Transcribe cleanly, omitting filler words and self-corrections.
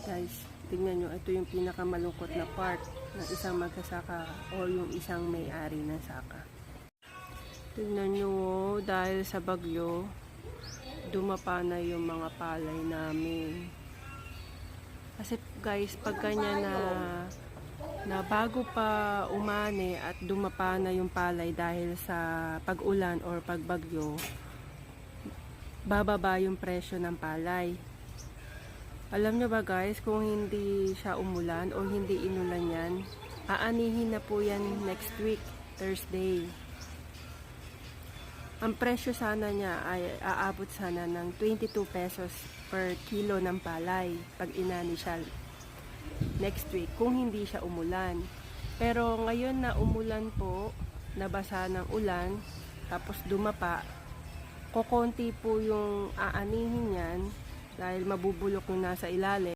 Guys, tingnan nyo, ito yung pinakamalungkot na part ng isang magsasaka o yung isang may-ari ng saka. Tingnan nyo, dahil sa bagyo, dumapa na yung mga palay namin. Kasi guys, pag ganyan na bago pa umani at dumapa na yung palay dahil sa pag-ulan or pagbagyo, bababa yung presyo ng palay. Alam nyo ba guys, kung hindi siya umulan o hindi inulan yan, aanihin na po yan next week, Thursday. Ang presyo sana niya ay aabot sana ng 22 pesos per kilo ng palay pag inani siya next week kung hindi siya umulan. Pero ngayon na umulan po, nabasa ng ulan, tapos dumapa, kokonti po yung aanihin yan dahil mabubulok yung nasa ilalim.